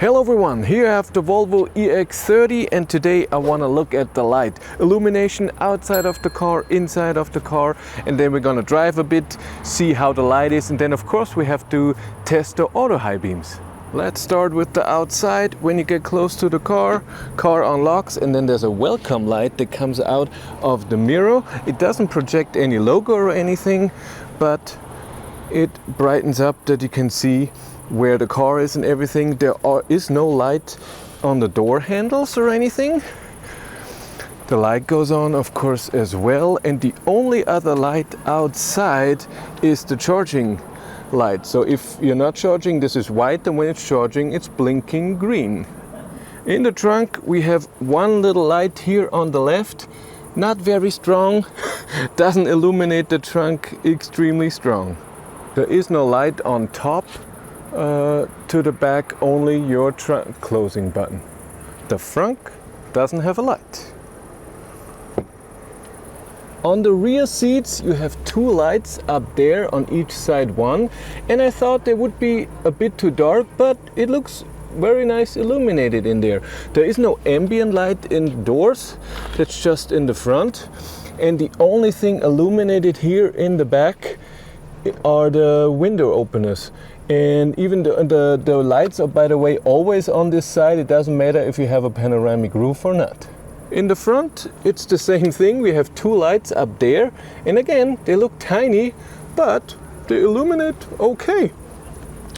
Hello everyone, here I have the Volvo EX30 and today I want to look at the light illumination outside of the car, inside of the car, and then we're gonna drive a bit, see how the light is, and then of course we have to test the auto high beams. Let's start with the outside. When you get close to the car unlocks, and then there's a welcome light that comes out of the mirror. It doesn't project any logo or anything, but it brightens up that you can see where the car is and everything. There is no light on the door handles or anything. The light goes on of course as well, and the only other light outside is the charging light. So if you're not charging, this is white, and when it's charging it's blinking green. In the trunk we have one little light here on the left, not very strong, doesn't illuminate the trunk extremely strong. There is no light on top. To the back, only your trunk closing button. The front doesn't have a light. On the rear seats you have two lights up there, on each side one, and I thought they would be a bit too dark, but it looks very nice illuminated in there. There is no ambient light indoors, that's just in the front, and the only thing illuminated here in the back are the window openers. And even the lights are, by the way, always on this side. It doesn't matter if you have a panoramic roof or not. In the front it's the same thing. We have two lights up there, and again they look tiny, but they illuminate okay.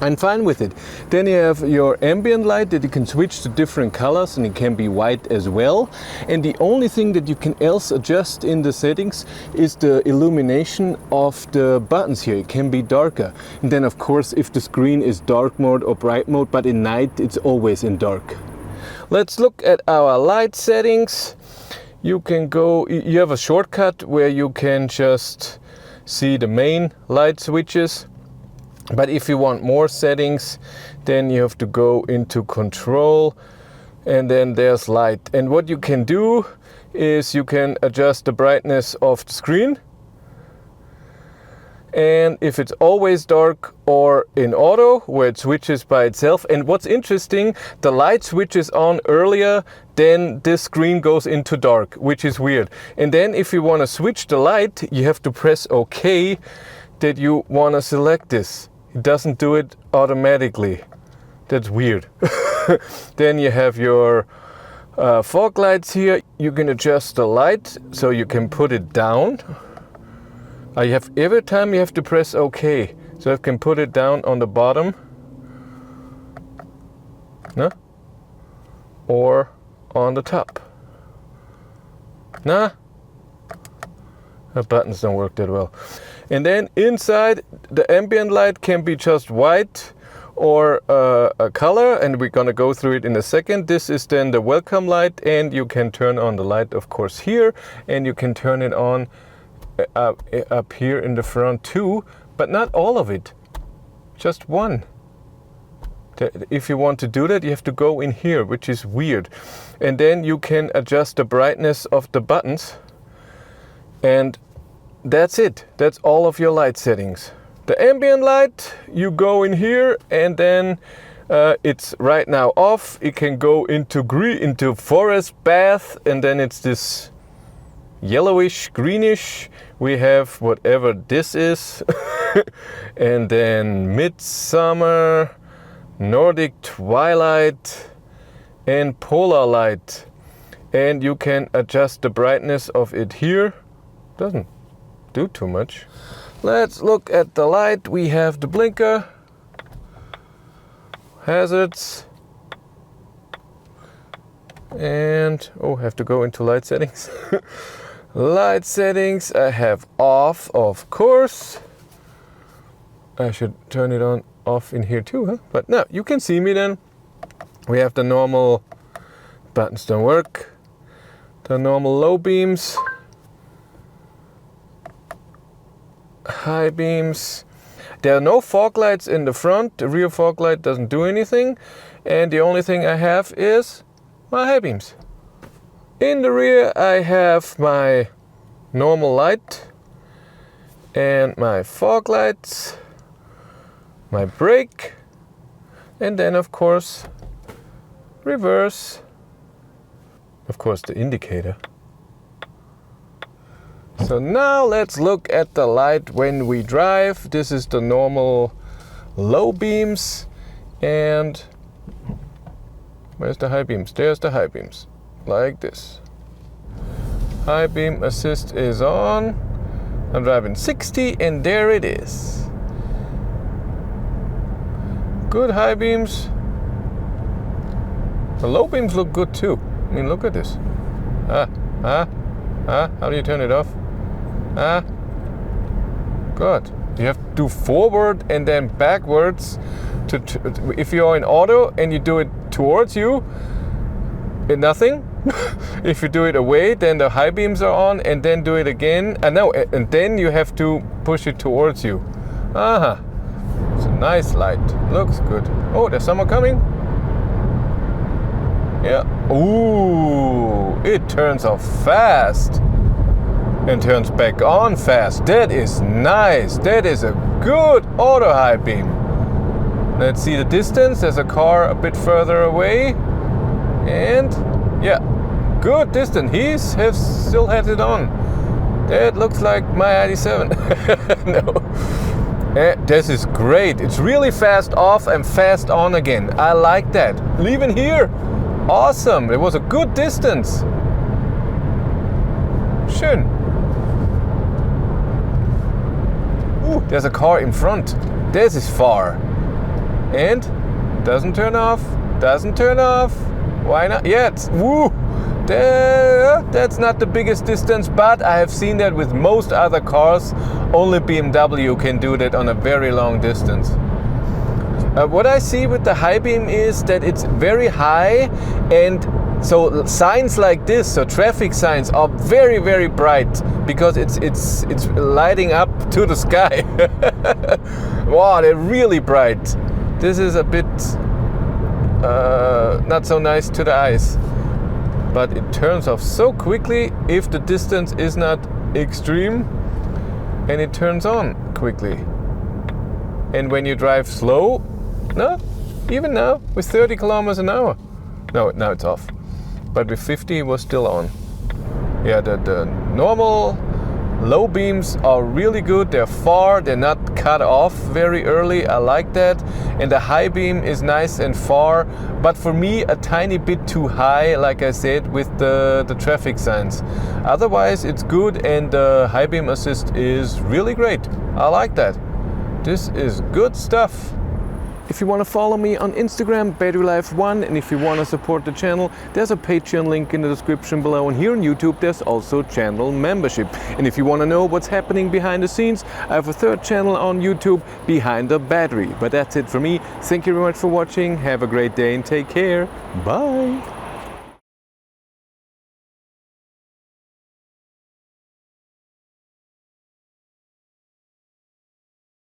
I'm fine with it. Then you have your ambient light that you can switch to different colors, and it can be white as well. And the only thing that you can else adjust in the settings is the illumination of the buttons here. It can be darker. And then of course if the screen is dark mode or bright mode, but in night it's always in dark. Let's look at our light settings. You have a shortcut where you can just see the main light switches. But if you want more settings, then you have to go into control, and then there's light. And what you can do is you can adjust the brightness of the screen, and if it's always dark or in auto where it switches by itself. And what's interesting, the light switches on earlier, then this screen goes into dark, which is weird. And then if you want to switch the light, you have to press OK that you want to select this. It doesn't do it automatically. That's weird. Then you have your fog lights here. You can adjust the light so you can put it down. Every time you have to press OK. So I can put it down on the bottom. No? Or on the top. Nah. The buttons don't work that well. And then inside, the ambient light can be just white or a color, and we're gonna go through it in a second. This is then the welcome light, and you can turn on the light of course here, and you can turn it on up here in the front too, but not all of it, just one. If you want to do that, you have to go in here, which is weird. And then you can adjust the brightness of the buttons. And that's it. That's all of your light settings. The ambient light, you go in here, and then it's right now off. It can go into forest bath, and then it's this yellowish, greenish. We have whatever this is. And then midsummer, Nordic twilight, and polar light. And you can adjust the brightness of it here. Doesn't do too much. Let's look at the light. We have the blinker, hazards, and have to go into light settings. Light settings I have off, of course. I should turn it on off in here too, huh? But no, you can see me then. We have the normal buttons don't work. The normal low beams. High beams. There are no fog lights in the front. The rear fog light doesn't do anything, and the only thing I have is my high beams. In the rear I have my normal light and my fog lights, my brake, and then of course reverse. Of course, the indicator. So now let's look at the light when we drive. This is the normal low beams. And where's the high beams? There's the high beams, like this. High beam assist is on. I'm driving 60 and there it is. Good high beams. The low beams look good too. I mean, look at this. How do you turn it off? Good. You have to do forward and then backwards. If you're in auto and you do it towards you, nothing. If you do it away, then the high beams are on, and then do it again. And then you have to push it towards you. It's a nice light. Looks good. Oh, there's someone coming. Yeah. Ooh, it turns off fast and turns back on fast. That is nice. That is a good auto high beam. Let's see the distance. There's a car a bit further away. And yeah, good distance. He still has it on. That looks like my ID7. No. This is great. It's really fast off and fast on again. I like that. Leaving here. Awesome. It was a good distance. Schön. Ooh, there's a car in front. This is far. And doesn't turn off. Doesn't turn off. Why not? Yet. Woo! That's not the biggest distance, but I have seen that with most other cars. Only BMW can do that on a very long distance. What I see with the high beam is that it's very high, and so signs like this, so traffic signs, are very, very bright because it's lighting up to the sky. Wow, they're really bright. This is a bit not so nice to the eyes, but it turns off so quickly if the distance is not extreme, and it turns on quickly. And when you drive slow, even now with 30 kilometers an hour, no, now it's off, but with 50 it was still on. Yeah, the normal low beams are really good. They're far, they're not cut off very early. I like that. And the high beam is nice and far, but for me a tiny bit too high, like I said, with the traffic signs. Otherwise it's good, and the high beam assist is really great. I like that. This is good stuff. If you want to follow me on Instagram, BatteryLife1, and if you want to support the channel, there's a Patreon link in the description below, and here on YouTube there's also channel membership. And if you want to know what's happening behind the scenes, I have a third channel on YouTube, Behind the Battery. But that's it for me. Thank you very much for watching. Have a great day and take care. Bye.